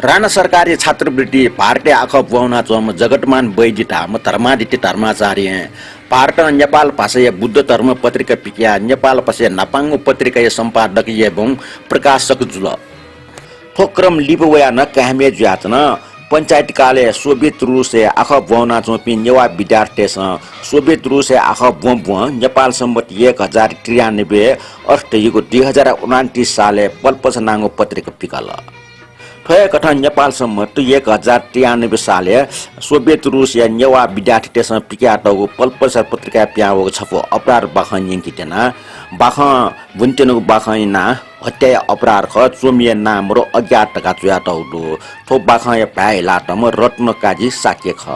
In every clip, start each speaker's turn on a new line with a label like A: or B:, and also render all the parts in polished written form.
A: राणा सरकारी छात्रवृत्ति पार्टे आख बुहाउना चोम जगतमान बैजिटा म धर्मादित्य धर्माचार्य पार्ट नेपाल भाषा बुद्ध धर्म पत्रिका पिकिया नेपाल भाषा नापाङ्गो पत्रिका सम्पादक एवं प्रकाशक जुल ठोक्रम लिपवया न कामे ज्यातन पंचायत काले सोभियत रूस आख बुहाउना चोपी नेवा विद्यार्थी सोभियत रूस आख बुह नेपाल सम्मत 1093 अष्टयुको 2029 साले पल्पस नाङ्गो पत्रिका पिकल ठय कथा नेपाल सम्मत 1093 साले सोभियत रूस या नेवा विद्यार्थी पिक्याटको पल्पस पत्रिका प्यावको छपो अपराध बाखन यङ्किटेना बाख बुन्टेनको बाखैना हत्या अपराध ख चोमिए नाम र अज्ञात टका चुयाटौडो थो बाख पाइला तम रत्न काजी साके ख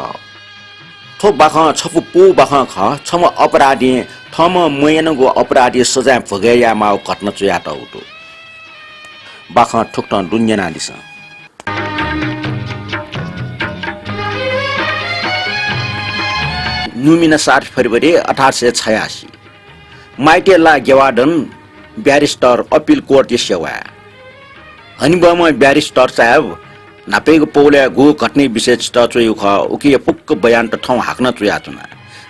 A: थो बाख छपु पो बाख ख छम अपराधी थम मयनको अपराधी सजाय भगया माउ घटना चुयाटौडो बाख ठुक्ट दुन्यना दिस नुमिना 7 फरवरी 1886 माइटेला गेवाडन ब्यारिस्टर अपिल कोर्ट सेवा हनिबम ब्यारिस्टर साहब नापेको पौले गो घट्ने विषय चोयो ख उके पुक्क बयान त ठाउँ हाक्न चोया चुना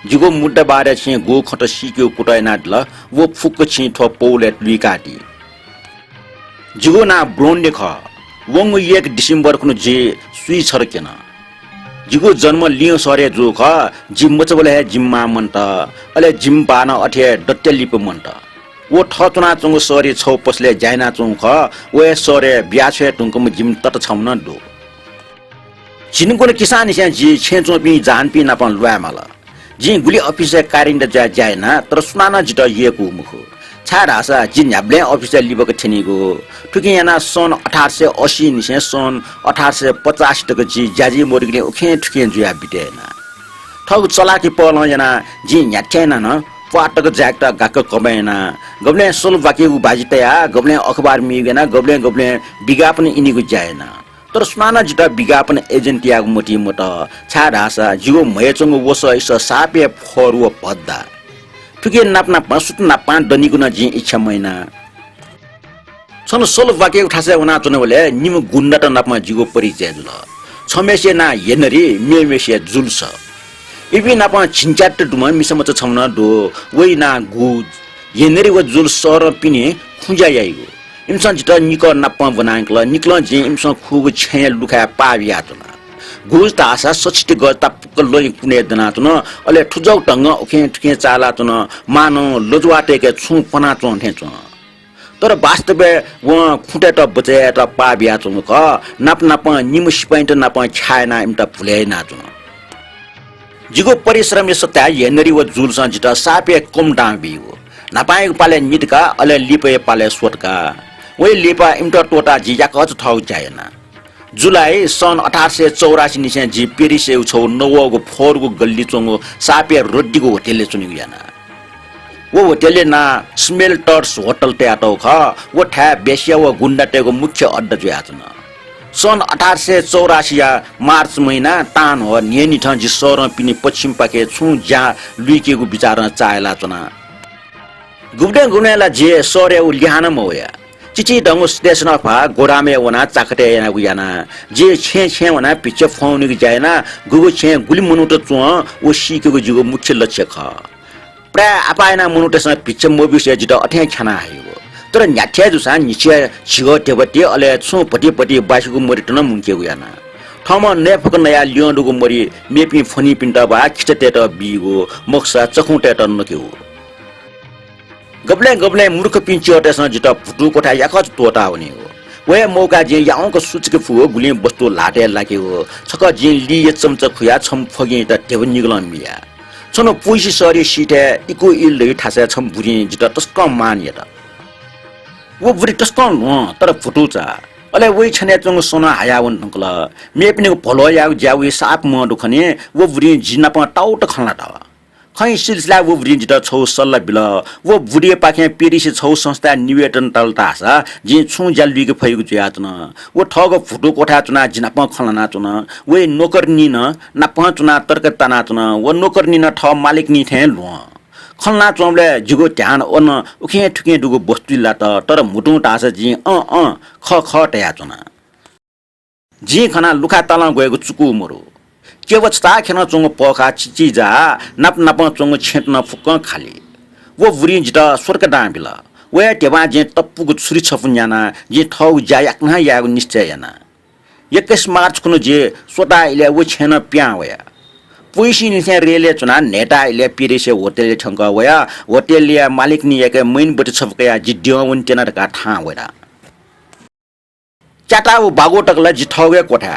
A: जिगो मुद्दा बारे छ गो खट सिक्यो कुटाइना दल वो फुक्क छि थो पौले लुकाटी जिगो ना ब्रोन्डे ख वङ 1 डिसेम्बर कुन जे सुई छर्केन जिगो जन्म लियो सरे जो ख जिम मचबले जिम्मा मन्त अले जिम बान अठे डट्टेलिप मन्त वो ठचुना चुङ सरे छौ पसले जाइना चुङ ख वे सरे ब्याछे टुङकम जिम तट छौन दो जिनको किसान से जी छेचो पि जान पि नपन लुआमल जी गुली अफिस कारिन्द जा जायना तर सुनाना जित येको मुख छाडासा जिन ह्याब्ले अफिस लिबक छेनीको ठुकियाना सन 1880 निसे सन 1850 तक जी जाजी मोरिगले उखे ठुके जुया बिटेना ठग चलाकी पल जना जी न्याटेना न पाटक ज्याक्टा गाक कमेना गब्ले सोल बाकेको बाजितया गब्ले अखबार मिगेना गब्ले विज्ञापन इनीको जाएना तर सुनाना जिता विज्ञापन एजेन्टियाको मोटी मोट छाडासा जिगो मयचंग वस इस सापे फरुव पद्दा ठुके नापना पसुत नापा दनिको न जी इच्छा मैना सन सोल बाकेको ठासे उना चनवले निम गुन्डा त नापमा जिगो परिचय जुल छमेसे ना येनरी मेमेसे जुल्स इबि नापा छिन्चाट दुम मिसमच छौन दो वइ ना गुज येनरी व जुल सर पिने खुजा याइगो इमसन जित निक नापा बनांकल निकल जे इमसन खुग छे लुखा पाविया तन गुज त आशा सचित गता पुकल कुने दना तन अले ठुजौ टंग ओखे ठके चाला तन मानो लजुवाटे के छु पना चोन थे चोन तर वास्तव व खुटे त बचे त पाविया चोन क नाप नाप निमुस पॉइंट नाप छायना इमता भुले ना चोन जिगो परिश्रम सत्या येनरी व जुलसा जिता सापे कम डाबी हो नापाएको पाले निटका अले लिपे पाले सोटका वे लिपा इमटा टोटा जिया कच ठाउ जाएना जुलाई सन 1884 निसे जी पेरिस छौ नवगो फोरगो गल्ली चोंगो सापे रोड्डीको होटलले चुनिगु याना वो होटलले ना स्मेल टर्स होटल ट्याटो ख वो ठा बेसिया व गुण्डाटेको मुख्य अड्डा जुयाचना सन 1884 मार्च महिना तान हो नियनि ठ जि सर पिनि पश्चिम पाके छु ज्या लुइकेको विचार चायला चना गुब्डेला जे सरे उ लिहान मोया चिची दंग स्टेशन अफ गोरामे वना चाकटे याना गुयाना जे छे वना पिचे फोन गि जायना गुगु छे गुली मनुट चु ओ सिकेको जिगो मुख्य लक्ष्य ख प्राय अपायना मनुटसँग पिचे मोबिस जित अठे खाना हायो तर न्याठ्या जुसा निचे छिगो टेबटी अले छु पटी बासुको मरिटन मुंकेगु याना ठम नेफक नया लियोडुको मरि मेपी फनी पिन्ट बा खिचते त बिगो मक्सा चखुटे त नकेउ गब्ले मूर्ख पिन्ची अटेसन जित फुटु कोठा याखज तोता हुने हो वे मौका जे याउको सुचके फुगो गुली बस्तु लाटे लाग्यो छक जे लिए चम्च खुया छम फगे त टेब निगलन मिया छनो पुइसी सरी सिटे इको इल ठासे छम बुरी जित तस्क मानिए त वो बुरी तस्क न तर फुटुचा अले वइ छने चंग सोना हायावन नकल मेपिने भलो याउ ज्याउ साप म दुखने वो बुरी जिना प टाउट खला त खै सिलसिला वो बुरी जित छौ सल्ला बिल वो बुरी पाखे पेरिस छौ संस्था निवेदन तलता आसा जि छु जल्बीको फैगु ज्यातन वो ठग फुटु कोठा चुना जिना प खलना चुना वे नोकरनी न नाप चुना तर्क तना चुना वो नोकरनी न ठ मालिक नि थे लु खलना चोमले जिगो ध्यान ओन उखे ठुके दुगो बस्तुला त तर मुटु टास जि ख ख टया चुना जी खना लुखा तल गएको चुकु मरो केव चा खेन चोङ पखा चिजा नाप नाप चोङ छेट्न फुक्क खाली वो बुरी जित स्वर्ग डाँबिला वे टेवा जे तप्पुको छुरी छपुन्याना जे ठौ ज्या याक्ना यागो निश्चय याना 21 मार्च कुनो जे सोता इले वो छेन प्या वया पुइसी निसे रेले चुना नेटा इले पिरेसे होटल छंग वया होटल या मालिक नि एक मैन बट छपकया जिड्यो वन तेना का ठा वरा चाटा वो बागो टकला जिठौगे कोठा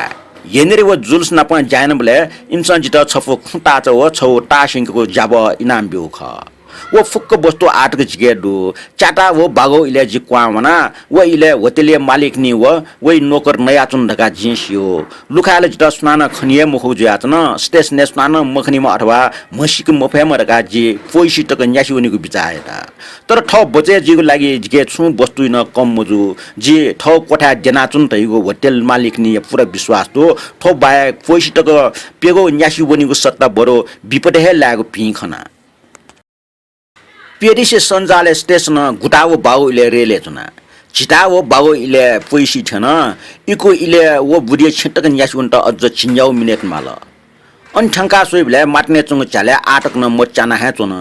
A: येनेरे वो जुल्स न पण जान बले इन्सान जित छफो खुटा च वो छौ टासिङको जाब इनाम बिउ ख वो फुक्क बस्तु आटक जिगेडु चाटा वो बागो इले जिक्वा वना वो इले होटेले मालिक नि वो नोकर नया चुन ढका जिसियो लुखाले जित स्नान खनिए मुखौ ज्याचन स्टेस ने स्नान मखनीमा अथवा मसिक मफेमा ढका जि पोइसी टक न्यासी उनीको बिचाएता तर ठ बचे जिगु लागि जिगे छु बस्तु न कम मजु जि ठ कोठा देना चुन तइगो होटेल मालिक नि पुरा विश्वास तो ठ बाय पोइसी टक पेगो न्यासी उनीको सत्ता बरो विपदे हे लागो पि खना पेरिसे सञ्जाले स्टेसन गुटावो बाउ इले रेले चुना चिटावो बाउ इले पैसी छन इको इले वो बुढी छिटक न्यासुन त अझ छिन्जाउ मिनेट माल अनठंका सोइबले माट्ने चुङ चाले आटक न मोचाना हे चुन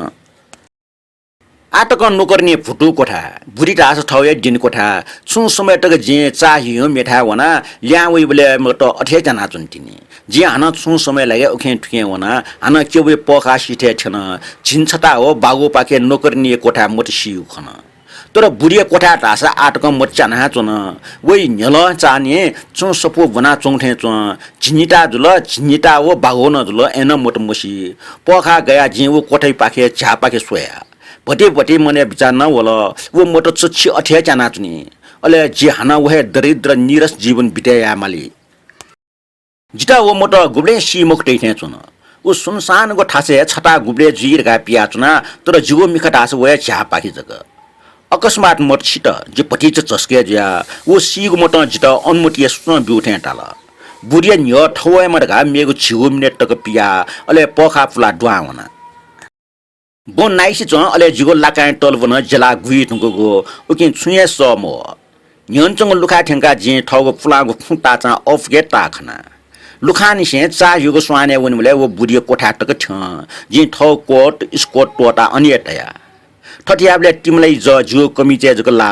A: आटक नोकर्ने फुटु कोठा बुढी टास ठौए दिन कोठा छु समय टक जे चाहियो मेठा वना ल्यावइ बले म त अठे जना चुन्टिनी जे हाना छु समय लागे ओखे ठुके वना हाना केवे पखा सिठे छन छिनछटा हो बागो पाके नोकर्ने कोठा मोटसिउ खन तर बुढी कोठा टास आटक मोचाना चुन वइ न्यल चाने छु सपो बना चोङठे चु छिनिटा जुल छिनिटा वो बागो न जुल एन मोट मोसी पखा गया जे वो कोठै पाके झा पाके सोया भटे मने विचार न होला वो मोटो चछि अठे जाना चुनी अले जे हाना वहे दरिद्र निरस जीवन बिताया माली जिता वो मोटो गुबले सी मुक्टे थे चुन वो सुनसान गो ठासे छटा गुबले जीर गा पिया चुना तर जीवो मिखटास वहे झा पाकी जग अकस्मात मोट छिट जे पटी चस्के ज्या वो सी गो मोटो जिता अनमुटिए सुन बिउठे टाला बुढिया न्य ठौए मरगा मेगो छिगो मिनेट तक पिया अले पखा फुला दुआवना बोन नाइसी चो अले जिगो लाकाय टल बन जला गुइ ठुगो उकिन छुए समो न्यनचंग लुखा ठेंगा जे ठगो फुलागो खुटा चा अफ गेट ताखना लुखानी से चा युगो स्वाने वनले वो बुढी कोठा टक छ जे ठौ कोट स्कोट टोटा अनियतया ठटियाबले टिमलाई ज जियो कमिचे जगला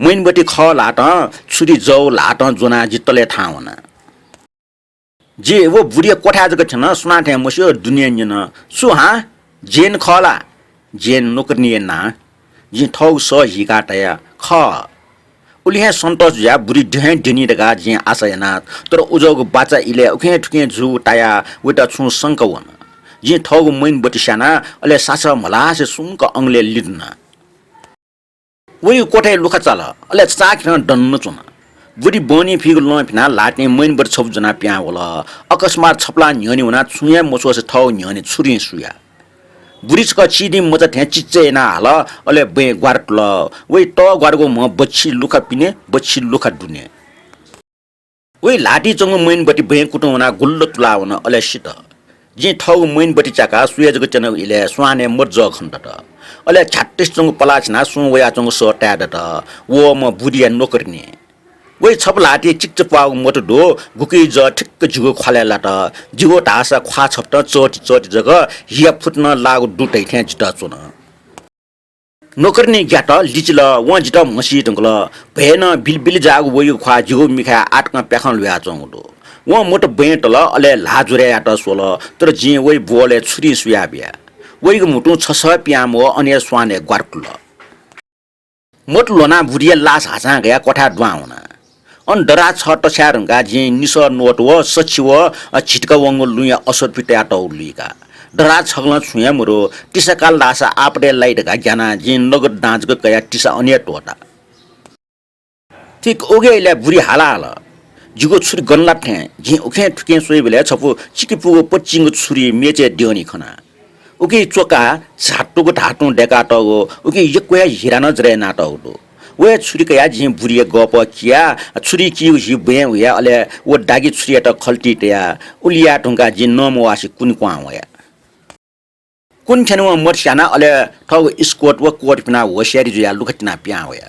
A: मैनबटी ख लाट छुरी जौ लाट जोना जितले थाउना जे वो बुढी कोठा जग छन सुनाथे मस्यो दुनिया न सुहा जेन खला जेन नोकर्निए ना जे ठौ स हिगाटया ख उलिहे सन्तोष ज्या बुढी ढे ढिनी दगा जे आशयना तर उजोग बाचा इले उखे ठुके जु टाया वेटा छु संकवन जे ठौ मैन बटिसाना अले सास मलासे सुनक अंगले लिदना वइ कोठे लुखा चल अले चाखन डन्न चुना बुढी बनी फिग लो फिना लाट्ने मैन बट छप जना प्या होला अकस्मात छपला न्यनी हुना छुए मोसोसे ठौ न्यनी छुरी सुया बुढीको चिदी मजा ठ्या चिच्चे ना हाल अले बे ग्वारटल वइ त ग्वारगो म बच्ची लुखा पिने बच्ची लुखा दुने वइ लाटी चंग मैन बटी बे कुटो हुना गुल्लो तुला हुन अले सित जे ठौ मैन बटी चाका सुयजको चन इले स्वाने मर्ज खण्डट अले छाट्टिस चंग पलाछना सु वया चंग स ट्याडट वो म बुढिया नोकर्ने वइ छप लाटी चिक्च पाउ मोटो दो गुकी ज ठिक्क जुगो खलेला त जुगो ढासा ख्वा छप्ट चोटी चोटी जग हिया फुट्न लागु दुटै थे जित चुन नोकर्ने ग्याट लिचिल व जित मसी टंगल भेन बिलबिल जागु वइ ख्वा जुगो मिखा आटक प्याखन ल्या चंगदो व मोटो बेटल अले लाजुरे आट सोल तर जे वइ बोले छुरी सुया बिया वइको मुटु छस प्याम व अन्य स्वाने ग्वारकुल मोट लोना बुढिया लास हाचा गया कोठा दुआउना अन डरा छ टस्यारंगा जे निस नोट व सछि व छिटका वंग लुया असर पिट्या टौलीका डरा छगल छुया मुरो टिसकाल दासा आपडे लाइट गा ज्ञाना जे नगद दाँजको कया टिसा अन्य टोटा ठीक ओगेले बुढी हालाल जुगो छुरी गनला थे जे उखे ठुके सोइ बेले छपु चिकिपुगो पच्चिङको छुरी मेचे दियोनी खना उके चोका झाटुको ढाटु डेका टगो उके यक्या हिरा नजरे नाटौदो वे छुरी कया जे बुढी गप किया छुरी कि हि बे हुया अले वो डागी छुरी त खल्टी तया उलिया ढुंगा जे नमवासी कुन क्वा होया कुन छनु मर्स्याना अले ठौ स्कोट व कोट पिना होशियारी जुया लुखटिना प्या होया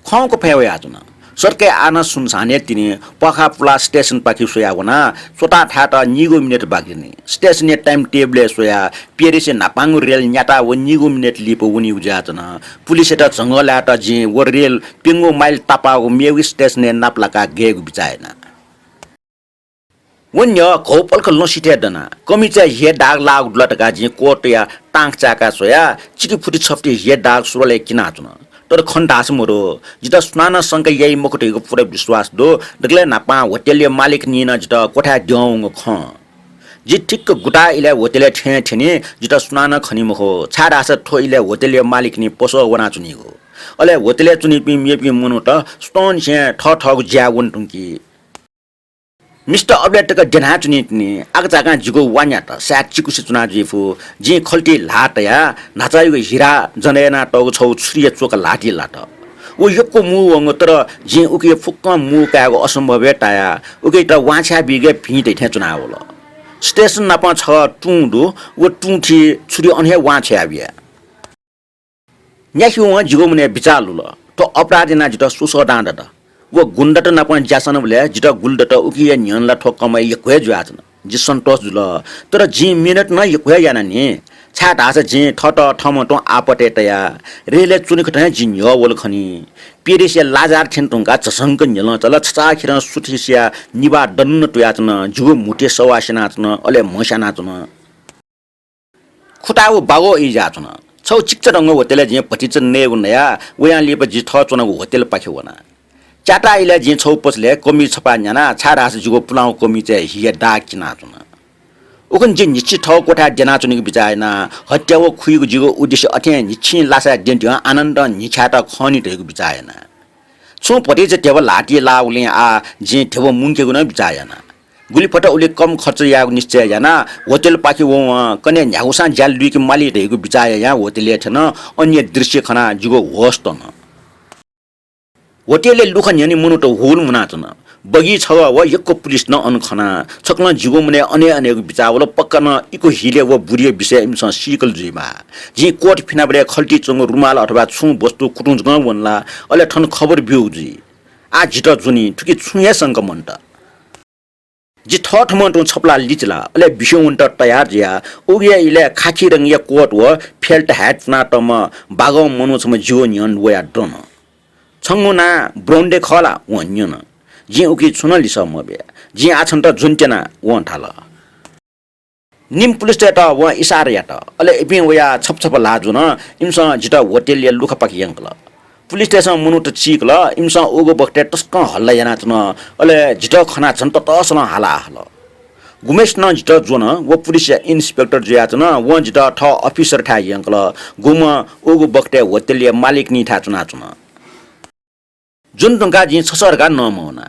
A: खौको फे होया जुन सरके आना सुनसाने तिनी पखा पुला स्टेशन पाखि सोया वना सोटा ठाटा निगो मिनेट बागिने स्टेशन टाइम टेबल सोया पेरिसे नापाङ रेल न्याटा व निगो मिनेट लिपो उनी उजातन पुलिस एटा जंगलाटा जी व रेल पिंगो माइल तापा व मेवी स्टेशन नापलाका गेगु बिचाएना वन्य खोपल खल्नो सिटे दना कमिचा हे दाग लाग लटका जी कोट या टांग चाका सोया चिकी फुटी छफ्टी हे दाग सुरले किनाचुन तर खण्डास मोरो जिता सुनाना संग यही मुकुटेको पुरै विश्वास दो दगले नापा होटेल मालिक निना जिता कोठा द्यौङ ख जि ठिक्क गुटा इले होटेल ठे ठेनी जिता सुनाना खनि मखो छाडास ठोइले होटेल मालिक नि पोसो वना चुनिगो अले होटेल चुनि पि मेपि मुनु त स्टोन छे ठ ठग ज्या वन टुंकी मिस्टर अब्लेटका डेना चुनितनी आगजागा जिगो वान्यात सात चिकुसे चुना जिफु जि खल्टी लाट या नाचाइगो हिरा जनेना टगो छौ छुरिया चोक लाठी लाट ओ यक्को मु वंग तर जि उके फुक्क मु कागो असम्भव टाया उके त वाछा बिगे भिटे थे चुना होला स्टेशन नापा छ टुंडु ओ टुंठी छुरी अनहे वाछा बिया न्याखि व जिगो मुने बिचालु ल त अपराधीना जित सुसो डाँडा वो गुण्डट नापन ज्यासन बोले जिटा गुल्डट उकिया न्यनला ठोक्कमा यक्वे जुआजन जि सन्तोष जुल तर जि मिनट न यक्वे याना नि छाट आस जि ठट ठमटो आपटे तया रेले चुनिखट जि न्य वल खनि पेरिसे लाजार ठेन्टुङका चसंक न्यल चल छचा खिर सुथिसिया निबा दन्न टुयाचन जुगु मुटे सवासनाचन अले मसानाचन खुटाउ बागो इजाचन छौ चिक्च रंग होटेल जि पटिच ने गुनया वया लिप जि ठ चुन होटेल पाखे वना चाटा इले जि छौ पसले कमी छपा न्याना छारास जुगो पुलाउ कमी चाहिँ हिया डाक किना चुन उखन जि निश्चित ठौ कोठा जना चुनिको बिचाएना हत्याव खुइको जिगो उद्देश्य अथे निछि लासा डेन्ट्यो आनन्द निछाटा खनि रहेको बिचाएना छु पटे चाहिँ टेबल लाटी लाउले आ जि ठेव मुंकेको न बिचाएना गुलीफटा उले कम खर्च याको निश्चय याना होटेल पाखि व कने न्याउसा ज्याल दुइको माली रहेको बिचाए या होटेल थेन अन्य दृश्य खना जुगो होस् त न होटेलले लुख न्यानी मुनु त होल मुनाचन बगी छ व यक्को पुलिस न अनखना छक्न जिगो मुने अनेक बिचावल पक्कन इको हिले व बुढिया विषय इमस सिकल जुइमा जि कोट फिनाबरे खल्टी चंग रुमाल अथवा छु वस्तु कुटुंज न वनला अले ठन खबर बिउ जी आ जिट जुनी ठुकी छुया संकमन्त जि ठठ मन्टु छपला लिचला अले बिसौन्ट तयार जिया उगिया इले खाकी रंगिया कोट व फेल्ट हैट नाटम बागो मनु छम जियो न्यन वया ड्रन छंगुना ब्रोन्डे खला वन्यन जि उकी छुनली समबे जि आछन त जुन्टेना वन थाल निम पुलिस त व इशारा यात अले इपि वया छपछप लाजुन इमस जिटा होटेल या लुख पाकी यंकल पुलिस स्टेशन मुनु त चिकल इमस ओगो बक्टे टस्क हल्ला याना चन अले जिटा खना छन त तसन हाला हल गुमेश न जिटा जोन व पुलिस इन्स्पेक्टर जिया चन व जिटा ठ अफिसर ठा यंकल गुम ओगो बक्टे होटेल या मालिक नि ठा चुना चुन जुन टंका जि छसरका नमौना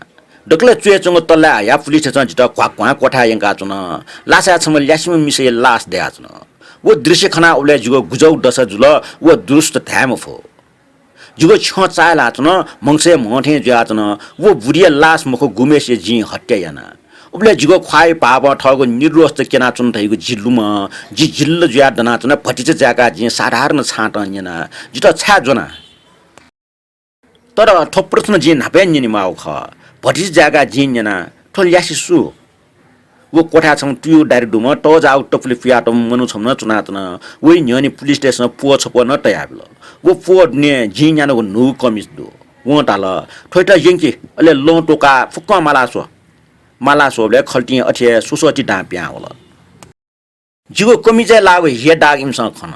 A: डकले चुएचंग तल्ला या पुलिस स्टेशन जिटा क्वा कोठा यंका चुन लासा छम ल्यासिम मिसे लास देया चुन वो दृश्य खना उले जुगो गुजौ दस जुल वो दुरुस्त थाम फो जुगो छ चाला चुन मंगसे मथे ज्या चुन वो बुढिया लास मुख गुमेश जि हत्या याना उले जुगो ख्वाइ पाप ठगो निर्रोस्त केना चुन थैको जिल्लुमा जि जिल्ल ज्या दना चुन फटिच जाका जि साधारण छाट अन्यना जिटा छा जोना तर ठो प्रश्न जि नापेन नि माउ ख भटिस जागा जिन्जना ठो ल्यासिसु वो कोठा छम ट्यु डाइरेक्ट दुम त जाउ टफले फियाट मनु छम न चुनातन वइ न्यनि पुलिस स्टेशन पो छप न तयाबल वो पो ने जिन्यानो नु कमिस दु वो ताल ठोइटा यंकी अले लो टोका फुक्क मालासोले खल्टी अथे सुसोटी डाप्या होला जिगो कमिजे लाग हे डाग इमस खन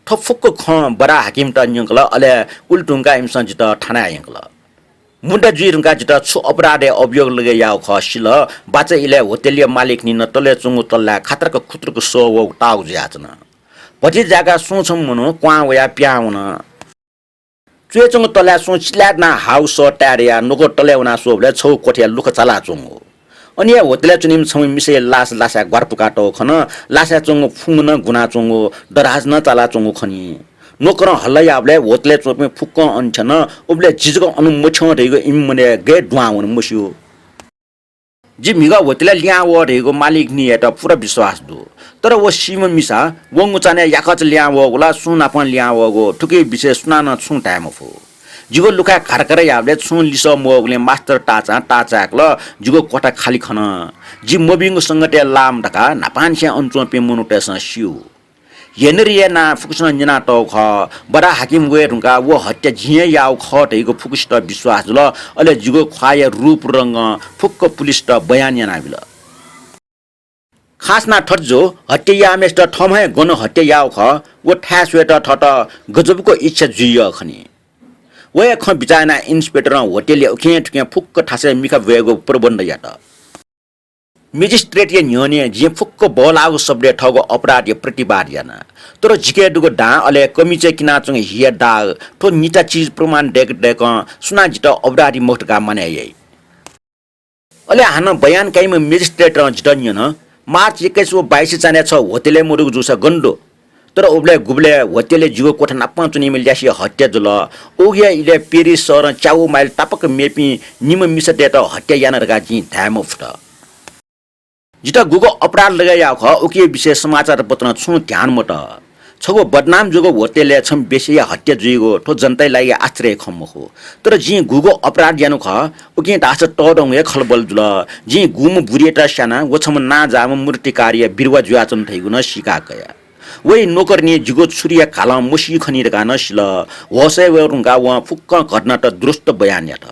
A: ठफुक्क ख बडा हाकिम त न्यंकल अले उल्टुङका इमस जित ठाना यंकल मुन्डा जुइरुङका जित छु अपराधे अभियोग लगे याउ खसिल बाचे इले होटेलिया मालिक नि न तले चुङु तल्ला खतरक खुत्रक सो व टाउ ज्याचन भति जागा सोछम मनु क्वा वया प्याउन चुएचुङ तल्ला सो चिलाट ना हाउस टारिया नुको तले उना सोबले छौ कोठिया लुख चला चुङु अनि होटेल चुनिम छम मिसे लास लासा गरपुकाटो खन लासा चुङु फुङ न गुना चुङु दराज न चला चुङु खनि नोकर हल्लायाबले होटले चोपमे फुक्क अन्छन उबले जिजको अनुमछो रहेको इमने गे ड्वाउन मुस्यो जि मिगा होटले ल्या व रहेको मालिक नि एटा पुरा विश्वास दु तर वो सीम मिसा वंगु चाने याकच ल्या व गोला सुना पन ल्या व गो ठुके विशेष सुना न छु टाइम फो जुगो लुका घरकरै याबले छुन लिस मोगले मास्टर टाचाक ल जुगो कोठा खाली खन जि मोबिङ संगते लाम ढका नापानसे अन्चो पे मुनुटेस सिउ येनरिया ना फुकुसन जना त ख बडा हाकिम वे रुका वो हत्या झिए याउ ख तैको फुकुस्ट विश्वास ल अले जुगो ख्वाय रूप रंग फुक्क पुलिस त बयान याना बिल खास ना ठज्जो हत्या यामेस त ठमहे गन हत्या याउ ख वो ठ्यास वेट ठट गजबको इच्छा जुइय खनी वे ख बिचाना इन्स्पेक्टर होटेल उखे ठुके फुक्क ठासे मिखा वेगो प्रबन्ध यात मेजिस्ट्रेट न्योने जे फुक्क बोलागो सबले ठगो अपराध प्रतिवाद याना तर जिके दुगो डा अले कमिचे किनाचंग हिया डा तो निटा चीज प्रमाण देक सुना जित अपराधी मुक्तका माने यई अले हान बयान काइम मेजिस्ट्रेट जितन्य न मार्च 2122 चाने छ होटेले मुरुग जुसा गन्डो तर उबले गुबले होटेले जुगो कोठा नाप्पा चुनि मिल्यासी हत्या जुल ओगिया इले पेरिस सर चाउ माइल टापक मेपी निम मिसते त हत्या यानरका जि धाम फुट जिता गुगो अपराध लगाया ख उके विषय समाचार पत्र छु ध्यान मट छगो बदनाम जुगो होटेले छम बेसी हत्या जुइगो ठो जनताइ लागि आश्रय खम हो तर जि गुगो अपराध यानु ख उके दास टडंगे खलबल जुल जि गुम बुरिएटा साना वो छम ना जाम मूर्ति कार्य बिरुवा जुआचन थैगुन सिका कया वै नोकरनी जुगो छुरिया खाला मुसी खनिरका नसिल वसे वरुंगा व फुक्क घटना त दुरुस्त बयान यात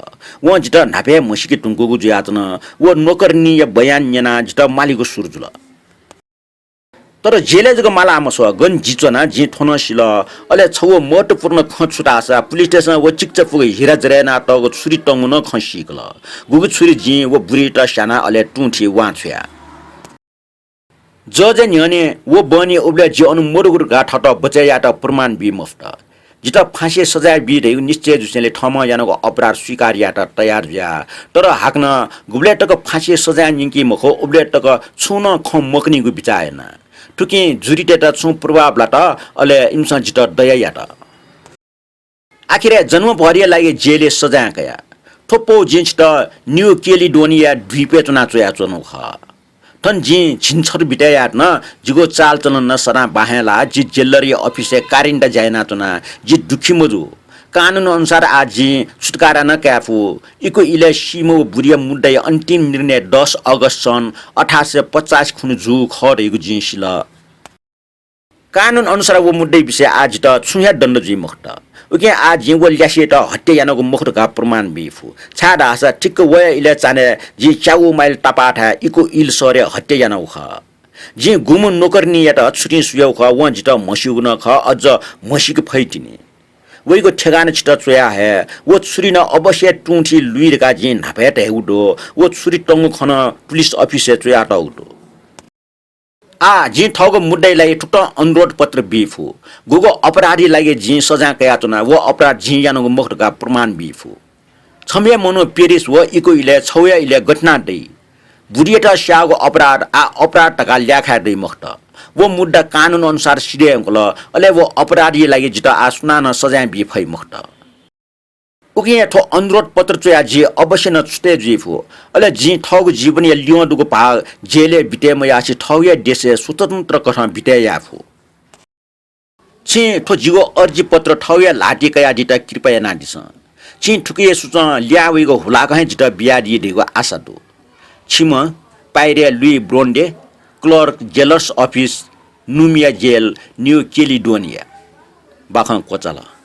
A: व जित नापे मुसीकी टुंगुगु जुयाचन व नोकरनी या बयान न्याना जित मालिको सुरजुल तर जेले जग माला आमस गन जिचना जि थनसिल अले छव महत्वपूर्ण खछुटासा पुलिस स्टेशन व चिक्च पुग हिरा जरेना त छुरी टंगु न खसिकल गुगु छुरी जि व बुरिटा साना अले टुठी वा छ्या जज न्यने वो बनी उबले जे अनुमोरगुर गाठट बचाया त प्रमाण बि मफ्त जित फाँसी सजाय बि रे निश्चय जुसेले ठम यानको अपराध स्वीकार्या त तयार ज्या तर हाक्न गुबले टक फाँसी सजाय निंकी मखो उबले टक छुन ख मकनी गु बिचाएन ठुकी जुरिटे त छु प्रभाव लाट अले इमसा जित दया यात आखिर जन्म भरिया लागि जेले सजाय कया थोपो जिन्स त न्यू केलिडोनिया द्वीपे चुना चोया चोनु ख तन जी छिनछर बिटायात न जिगो चाल चलन न सरा बाहेला जी जेलरी अफिसे कारिन्डा जायना चुना जी दुखी मजु कानुन अनुसार आज जी छुटकारा न क्याफु इको इले सिमो बुरिया मुद्दा अन्तिम निर्णय 10 अगस्त सन् 1850 खुनु जु खरेको जिसिल कानुन अनुसार वो मुद्दै विषय आज त छुया दण्ड जी मुक्त उके आज वो ल्यासे त हत्या यानको मुक्तका प्रमाण बिफु छाडा आसा ठिक्क वय इले चाने जी चाउ माइल टापाठा इको इल सरे हत्या याना ख जी गुम नोकरनी यात छुटी सुयौ ख व जित मसिउन ख अझ मसिक फैटिने वइको ठेगान छिट चोया हे वो छुरी न अवश्य टुठी लुइरका जी नापेट हेउडो वो छुरी टंगु खन पुलिस अफिस चोया त उडो आ जी ठगो मुद्दैलाई ठुट अनुरोध पत्र बिफु गुगो अपराधी लागि जी सजा कया चुना वो अपराध जी यानको मुक्तका प्रमाण बिफु छमे मनो पेरिस व इको इले छौया इले घटना दै बुढिएटा स्यागो अपराध आ अपराध टका ल्याखा दै मुक्त वो मुद्दा कानुन अनुसार सिधे अंकल अले वो अपराधी लागि जित आसुना न सजा बिफै मुक्त उके ठो अनुरोध पत्र चोया जी अवश्य न छुटे जीफु अले जी ठग जीवन या लियो दुगो भाग जेले बिटे मयासी ठौया देशे स्वतन्त्र कथा बिटे याफु छि ठो जिगो अर्जी पत्र ठौया लाटी कया दिता कृपया ना दिस छि ठुके सुच ल्यावेगो हुला कहे जित बिया दि दिगो आशा दु छिम पाइरे लुई ब्रोन्डे क्लर्क जेलर्स अफिस नुमिया जेल न्यू केलिडोनिया बाखं कोचला